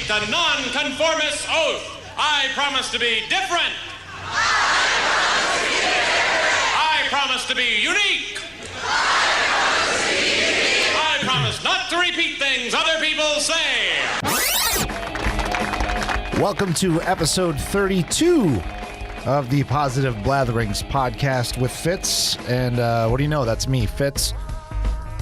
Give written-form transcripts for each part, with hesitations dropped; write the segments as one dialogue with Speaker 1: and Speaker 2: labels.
Speaker 1: take the non-conformist oath. I promise to be different. I promise to be unique. I promise not to repeat things other people say.
Speaker 2: Welcome to episode 32 of the Positive Blatherings podcast with Fitz. And what do you know? That's me, Fitz.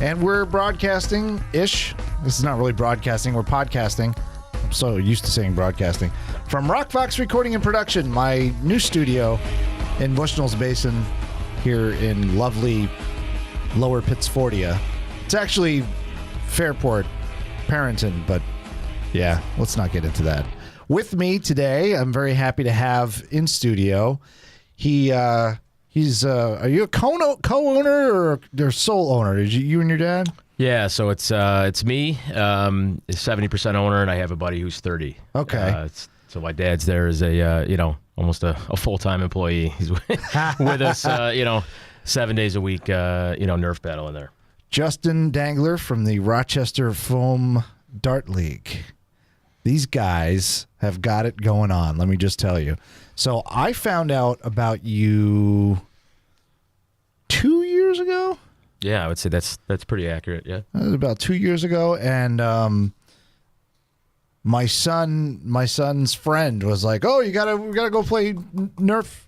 Speaker 2: And we're broadcasting-ish. This is not really broadcasting. We're podcasting. I'm so used to saying broadcasting. From Roc Vox Recording and Production, my new studio in Bushnell's Basin here in lovely Lower Pittsfordia. It's actually Fairport, Parrington, but yeah, let's not get into that. With me today, I'm very happy to have in studio. He's are you a co-owner or sole owner? Is you and your dad?
Speaker 3: Yeah, so it's me, 70% owner, and I have a buddy who's 30.
Speaker 2: Okay.
Speaker 3: So my dad's there as a almost a full-time employee. He's with us 7 days a week, Nerf battle in there. Justin
Speaker 2: Dangler from the Rochester Foam Dart League. These guys have got it going on, let me just tell you. So I found out about you 2 years ago?
Speaker 3: Yeah, I would say that's pretty accurate, yeah.
Speaker 2: That was about 2 years ago, and my son's friend was like, "Oh, we gotta go play Nerf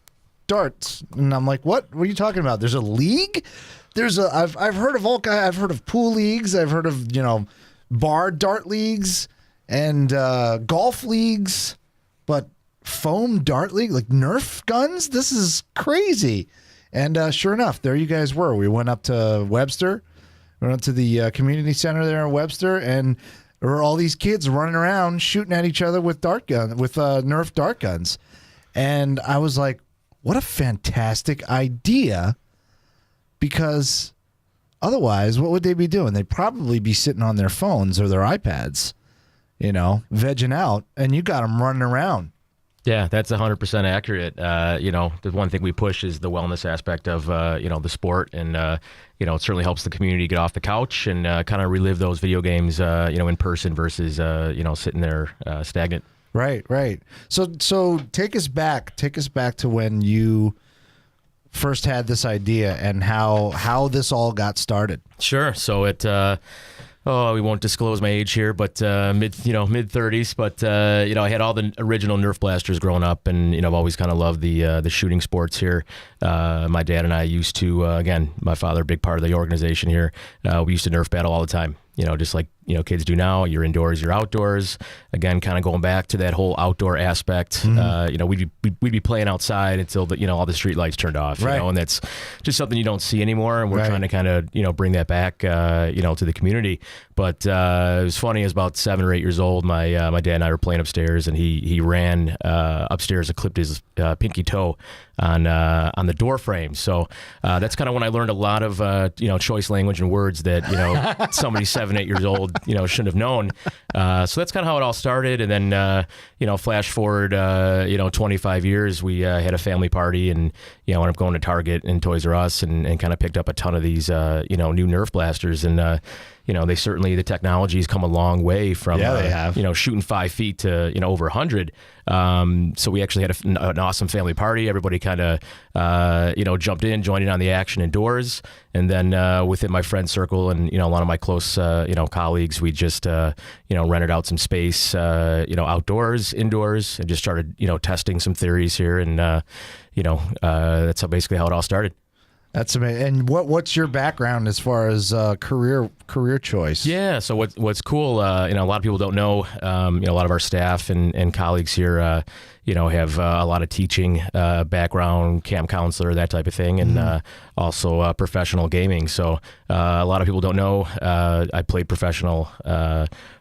Speaker 2: darts." And I'm like, What are you talking about? There's a league? I've heard of I've heard of pool leagues, I've heard of, bar dart leagues and golf leagues, but foam dart league, like Nerf guns? This is crazy. And sure enough, there you guys were. We went up to Webster, went up to the community center there in Webster, and there were all these kids running around shooting at each other with Nerf dart guns. And I was like, what a fantastic idea, because otherwise, what would they be doing? They'd probably be sitting on their phones or their iPads, vegging out, and you got them running around.
Speaker 3: Yeah, that's 100% accurate. The one thing we push is the wellness aspect of, the sport. And, it certainly helps the community get off the couch and kind of relive those video games, in person versus, sitting there stagnant.
Speaker 2: Right. So take us back to when you first had this idea and how this all got started.
Speaker 3: Sure. So we won't disclose my age here, but mid 30s. But I had all the original Nerf blasters growing up, and I've always kind of loved the shooting sports here. My dad and I used to, again, my father, a big part of the organization here. We used to Nerf battle all the time. Just like kids do now. You're indoors, you're outdoors. Again, kind of going back to that whole outdoor aspect. Mm-hmm. We'd be playing outside until all the street lights turned off.
Speaker 2: Right.
Speaker 3: And that's just something you don't see anymore. And we're trying to kind of bring that back to the community. But it was funny. I was about 7 or 8 years old. My dad and I were playing upstairs, and he ran upstairs and clipped his pinky toe on the door frame. So that's kind of when I learned a lot of choice language and words that somebody 7, 8 years old shouldn't have known. So that's kind of how it all started. And then flash forward 25 years, we had a family party, and ended up going to Target and Toys R Us and kind of picked up a ton of these new Nerf blasters. And they certainly, the technology's come a long way from
Speaker 2: they have.
Speaker 3: Shooting 5 feet to over 100. So we actually had an awesome family party. Everybody kind of jumped in, joined in on the action indoors, and then within my friend circle and a lot of my close colleagues, we just rented out some space outdoors, indoors, and just started testing some theories here, and that's basically how it all started.
Speaker 2: That's amazing. And what's your background as far as career choice?
Speaker 3: Yeah. So what's cool? A lot of people don't know. A lot of our staff and colleagues here, have a lot of teaching background, camp counselor, that type of thing, and also professional gaming. So a lot of people don't know. I played professional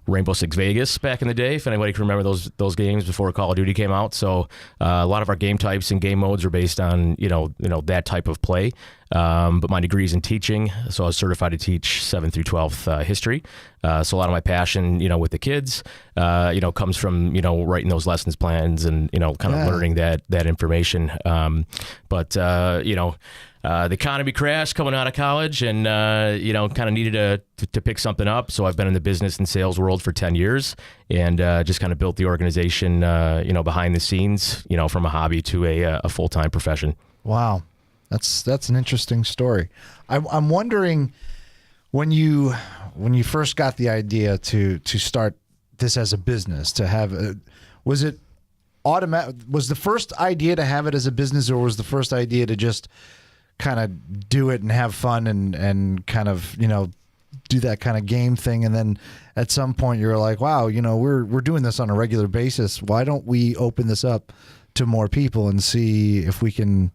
Speaker 3: Rainbow Six Vegas back in the day, if anybody can remember those games before Call of Duty came out. So a lot of our game types and game modes are based on that type of play. But my degree is in teaching, so I was certified to teach 7th through 12th history. So a lot of my passion, with the kids, comes from writing those lessons plans and kind of learning that information. the economy crashed coming out of college, and kind of needed to pick something up. So I've been in the business and sales world for 10 years, and just kind of built the organization, behind the scenes, from a hobby to a full-time profession.
Speaker 2: Wow, that's an interesting story. I'm wondering, when you first got the idea to start this as a business, to have was it automatic? Was the first idea to have it as a business, or was the first idea to just kind of do it and have fun and kind of do that kind of game thing? And then at some point you're like, wow, we're doing this on a regular basis. Why don't we open this up to more people and see if we can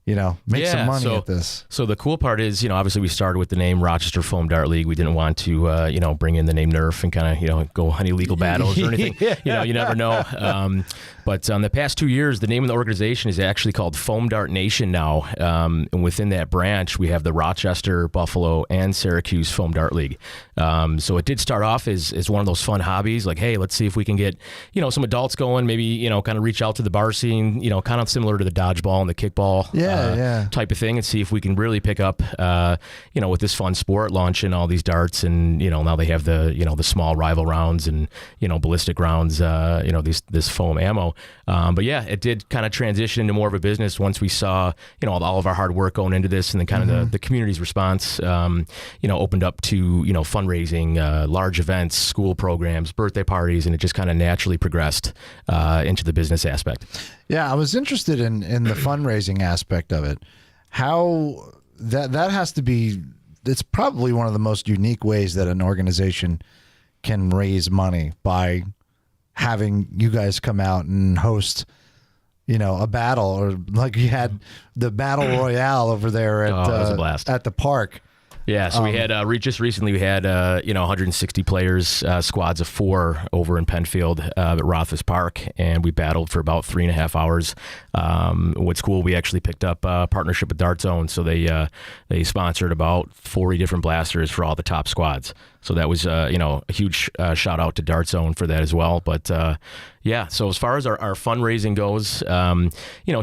Speaker 2: make some money at this?
Speaker 3: So the cool part is, obviously we started with the name Rochester Foam Dart League. We didn't want to, bring in the name Nerf and kind of, go on illegal battles or anything. You never know. But the past 2 years, the name of the organization is actually called Foam Dart Nation now. And within that branch, we have the Rochester, Buffalo, and Syracuse Foam Dart League. So it did start off as one of those fun hobbies, like, hey, let's see if we can get, some adults going, maybe, kind of reach out to the bar scene, kind of similar to the dodgeball and the kickball type of thing, and see if we can really pick up, with this fun sport, launching all these darts, and, now they have the, the small rival rounds and, ballistic rounds, this foam ammo. But yeah, it did kind of transition into more of a business once we saw, all of our hard work going into this, and then kind of the community's response, opened up to, fundraising, large events, school programs, birthday parties, and it just kind of naturally progressed into the business aspect.
Speaker 2: Yeah, I was interested in the fundraising aspect of it. How that has to be, it's probably one of the most unique ways that an organization can raise money, by having you guys come out and host, a battle, or like you had the battle royale over there at
Speaker 3: it was a blast.
Speaker 2: At the park.
Speaker 3: Yeah, so we had just recently we had 160 players, squads of 4 over in Penfield at Roc Vox Park, and we battled for about 3.5 hours. What's cool, we actually picked up a partnership with Dart Zone, so they sponsored about 40 different blasters for all the top squads. So that was a huge shout out to Dart Zone for that as well. But yeah, so as far as our fundraising goes,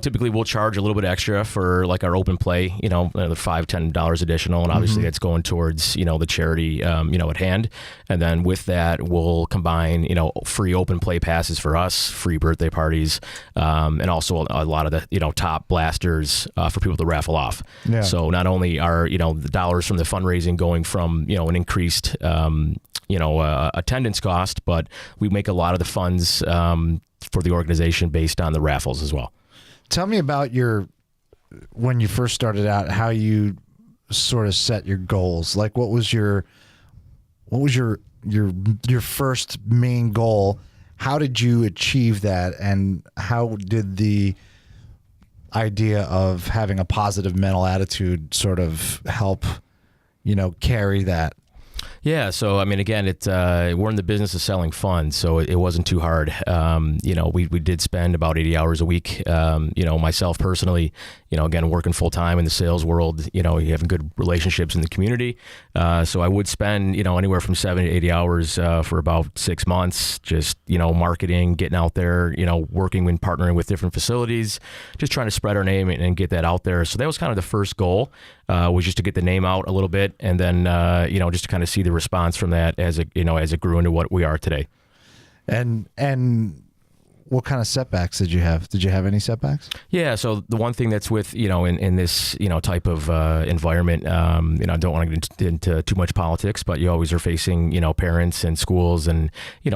Speaker 3: typically we'll charge a little bit extra for like our open play, the $5-10 additional, and obviously that's going towards the charity at hand. And then with that, we'll combine free open play passes for us, free birthday parties, and also a lot of the top blasters for people to raffle off. Yeah. So not only are the dollars from the fundraising going from an increased attendance cost, but we make a lot of the funds for the organization based on the raffles as well.
Speaker 2: Tell me about when you first started out, how you sort of set your goals. Like, what was your first main goal? How did you achieve that, and how did the idea of having a positive mental attitude sort of help carry that?
Speaker 3: Yeah, so I mean, again, we're in the business of selling fun, so it wasn't too hard. We did spend about 80 hours a week. Myself personally, again, working full time in the sales world. You having good relationships in the community. So I would spend anywhere from 70 to 80 hours for about 6 months, just marketing, getting out there, working and partnering with different facilities, just trying to spread our name and get that out there. So that was kind of the first goal. Was just to get the name out a little bit, and then just to kind of see the response from that as it grew into what we are today. And what kind of setbacks did you have? Did you have any setbacks? Yeah, so the one thing that's with in this type of environment, I don't want to get into too much politics, but you always are facing parents and schools and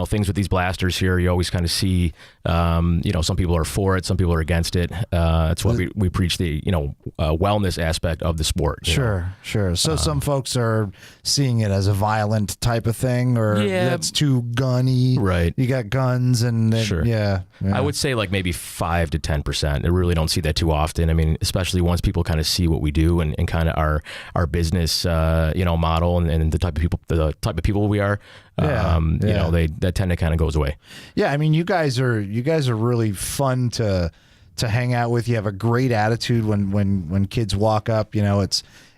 Speaker 3: things with these blasters here. You always kind of see some people are for it, some people are against it. That's why we preach the wellness aspect of the sport.
Speaker 2: Sure. So some folks are seeing it as a violent type of thing, or that's too gunny. Right. You got guns and
Speaker 3: sure. Yeah. I would say like maybe 5 to 10%. I really don't see that too often. I mean, especially once people kind of see what we do and kind of our business model and the type of people we are. That tend to kind of goes away. Yeah, I mean, you guys are
Speaker 2: really fun to hang out with. You have a great attitude when kids walk up.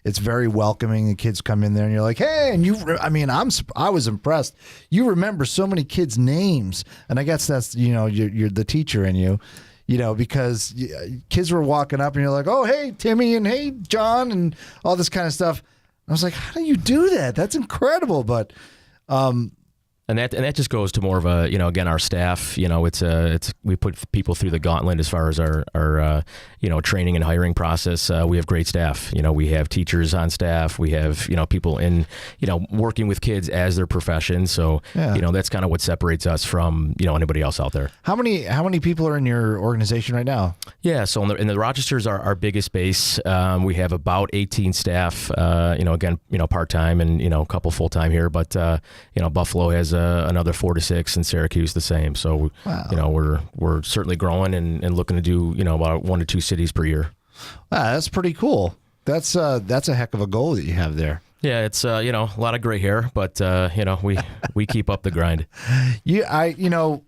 Speaker 2: It's very welcoming. The kids come in there and you're like, hey, and I was impressed. You remember so many kids' names, and I guess that's you're the teacher in you. because kids were walking up and you're like, oh, hey, Timmy, and hey, John, and all this kind of stuff. I was like, how do you do that? That's incredible. But
Speaker 3: And that just goes to more of a, again, our staff, it's we put people through the gauntlet as far as our training and hiring process. We have great staff. We have teachers on staff. We have, people in, working with kids as their profession. So, that's kind of what separates us from, anybody else out there.
Speaker 2: How many people are in your organization right now?
Speaker 3: Yeah. So in the Rochester's our biggest base. We have about 18 staff, again, part-time and, a couple full-time here, but, Buffalo has another 4 to 6, and Syracuse the same. So, wow. We're certainly growing and looking to do, about 1 to 2 cities per year.
Speaker 2: Wow, that's pretty cool. That's a heck of a goal that you have there.
Speaker 3: Yeah, it's a lot of gray hair, but we keep up the grind.
Speaker 2: I know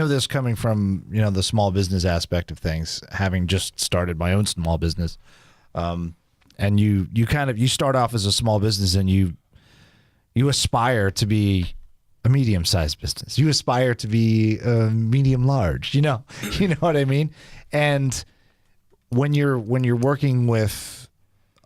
Speaker 2: this coming from the small business aspect of things, having just started my own small business, and you start off as a small business and you aspire to be a medium-sized business. You aspire to be medium-large. You know what I mean. And when you're working with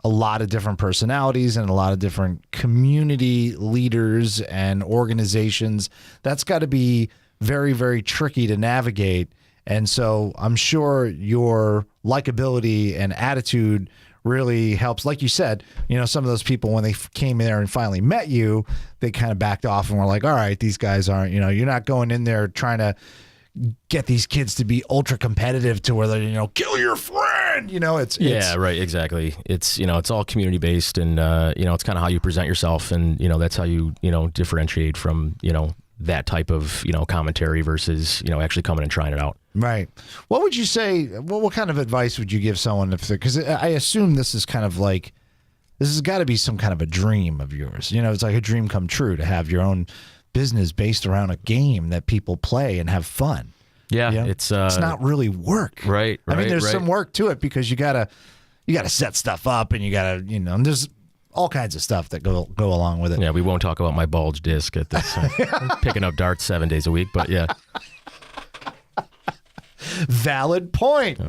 Speaker 2: a lot of different personalities and a lot of different community leaders and organizations, that's got to be very, very tricky to navigate. And so I'm sure your likability and attitude really helps. Like you said, some of those people, when they came in there and finally met you, they kind of backed off and were like, all right, these guys aren't, you're not going in there trying to get these kids to be ultra competitive to where they, kill your friend,
Speaker 3: Yeah, right. Exactly. It's, it's all community based, and, it's kind of how you present yourself, and, that's how you, differentiate from, that type of, commentary versus, actually coming and trying it out.
Speaker 2: Right. What would you say, what kind of advice would you give someone because I assume this is kind of like, this has got to be some kind of a dream of yours. It's like a dream come true to have your own business based around a game that people play and have fun.
Speaker 3: Yeah. It's
Speaker 2: not really work.
Speaker 3: Right.
Speaker 2: I mean, there's some work to it because you gotta set stuff up, and you gotta, and there's all kinds of stuff that go along with it.
Speaker 3: Yeah, we won't talk about my bulge disc at this. I'm picking up darts 7 days a week, but yeah.
Speaker 2: Valid point.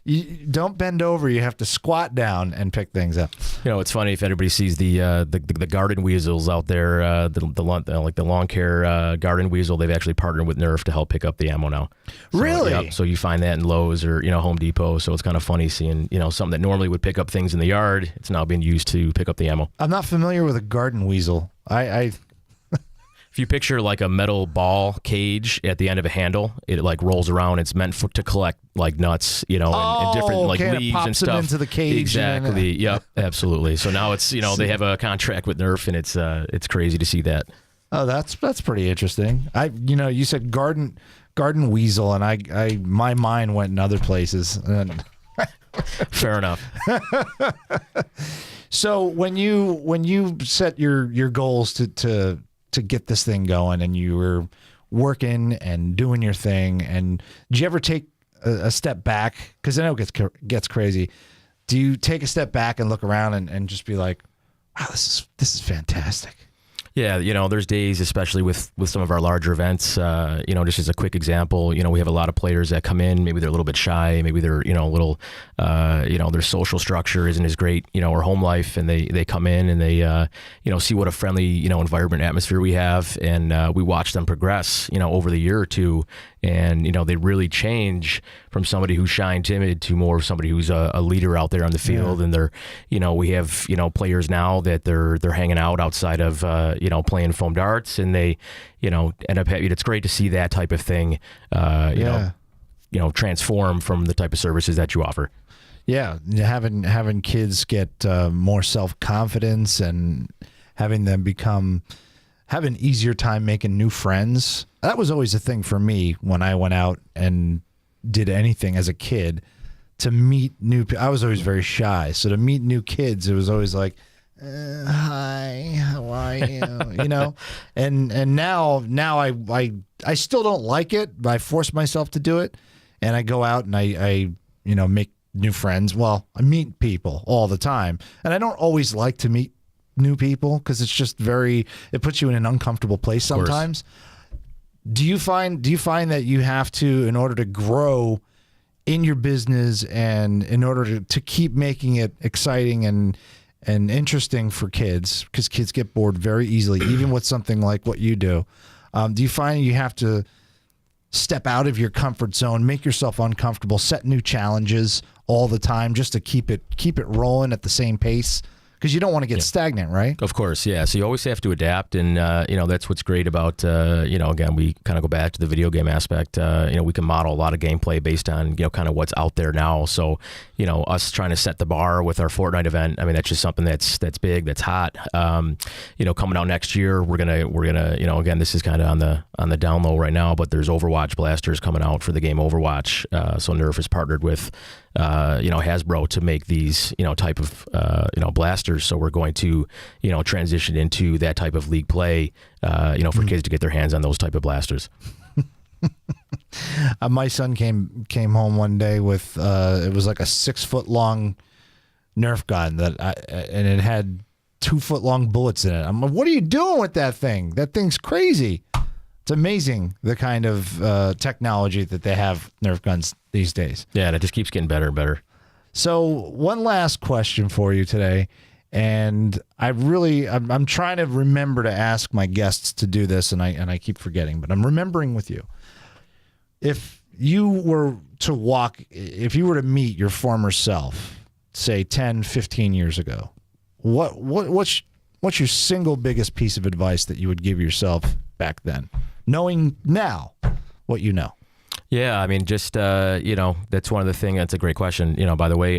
Speaker 2: You don't bend over. You have to squat down and pick things up.
Speaker 3: It's funny if anybody sees the garden weasels out there, the lawn care garden weasel. They've actually partnered with Nerf to help pick up the ammo now. So,
Speaker 2: really?
Speaker 3: Yeah, so you find that in Lowe's or Home Depot. So it's kind of funny seeing something that normally would pick up things in the yard. It's now being used to pick up the ammo.
Speaker 2: I'm not familiar with a garden weasel.
Speaker 3: If you picture like a metal ball cage at the end of a handle, it like rolls around. It's meant to collect like nuts, and different like leaves and stuff.
Speaker 2: Them into the cage.
Speaker 3: Exactly. Yep. Absolutely. So now it's they have a contract with Nerf, and it's crazy to see that.
Speaker 2: Oh, that's pretty interesting. You said garden weasel, and my mind went in other places. And
Speaker 3: fair enough.
Speaker 2: So when you set your goals to get this thing going, and you were working and doing your thing, and did you ever take a step back? Because I know it gets crazy. Do you take a step back and look around and just be like, wow, this is fantastic?
Speaker 3: Yeah, there's days, especially with some of our larger events, just as a quick example, we have a lot of players that come in, maybe they're a little bit shy, maybe they're, a little, their social structure isn't as great, or home life, and they come in and they, see what a friendly, environment atmosphere we have, and we watch them progress, over the year or two, and, they really change from somebody who's shy and timid to more of somebody who's a leader out there on the field. Yeah. And they're, we have, players now that they're hanging out outside of, playing foam darts, and they, end up having, it's great to see that type of thing, transform from the type of services that you offer.
Speaker 2: Yeah. Having kids get more self-confidence and having them have an easier time making new friends. That was always a thing for me when I went out and did anything as a kid, to meet new people. I was always very shy. So to meet new kids, it was always like, hi, how are you? And now I still don't like it, but I force myself to do it. And I go out and I make new friends. Well, I meet people all the time, and I don't always like to meet new people because it's just it puts you in an uncomfortable place sometimes. Do you find that you have to, in order to grow in your business and in order to keep making it exciting and interesting for kids, because kids get bored very easily, even with something like what you do, do you find you have to step out of your comfort zone, make yourself uncomfortable, set new challenges all the time just to keep it rolling at the same pace? Because you don't want to get stagnant, right?
Speaker 3: Of course, yeah. So you always have to adapt, and that's what's great about again, we kind of go back to the video game aspect. We can model a lot of gameplay based on kind of what's out there now. So us trying to set the bar with our Fortnite event, I mean, that's just something that's big, that's hot. Coming out next year, we're gonna again, this is kind of on the down low right now, but there's Overwatch blasters coming out for the game Overwatch. So Nerf has partnered with Hasbro to make these type of blasters. So we're going to transition into that type of league play for kids to get their hands on those type of blasters.
Speaker 2: My son came home one day with it was like a 6-foot long Nerf gun and it had 2-foot long bullets in it. I'm like, what are you doing with that thing? That thing's crazy. It's amazing the kind of technology that they have Nerf guns these days.
Speaker 3: Yeah, and it just keeps getting better and better.
Speaker 2: So one last question for you today, and I'm trying to remember to ask my guests to do this, and I keep forgetting, but I'm remembering with you. If you were to meet your former self, say 10, 15 years ago, what's your single biggest piece of advice that you would give yourself back then, knowing now what you know?
Speaker 3: Yeah, I mean, just, that's one of the things, that's a great question, by the way,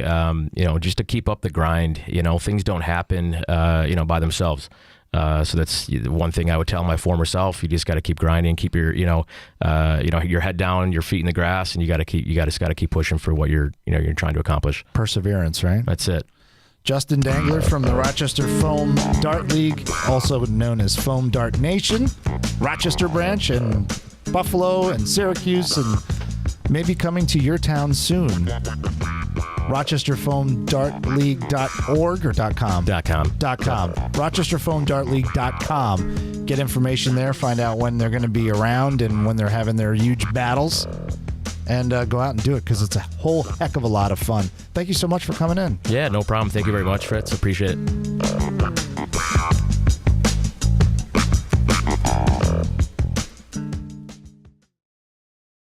Speaker 3: just to keep up the grind, things don't happen, by themselves. So that's one thing I would tell my former self. You just got to keep grinding, keep your, your head down, your feet in the grass, and you just got to keep pushing for what you're trying to accomplish.
Speaker 2: Perseverance, right?
Speaker 3: That's it.
Speaker 2: Justin Dangler from the Rochester Foam Dart League, also known as Foam Dart Nation, Rochester branch, and Buffalo and Syracuse, and maybe coming to your town soon. RochesterFoamDartLeague.org or .com?
Speaker 3: .com.
Speaker 2: RochesterFoamDartLeague.com. Get information there. Find out when they're going to be around and when they're having their huge battles. And go out and do it, because it's a whole heck of a lot of fun. Thank you so much for coming in.
Speaker 3: Yeah, no problem. Thank you very much, Fitz. Appreciate it.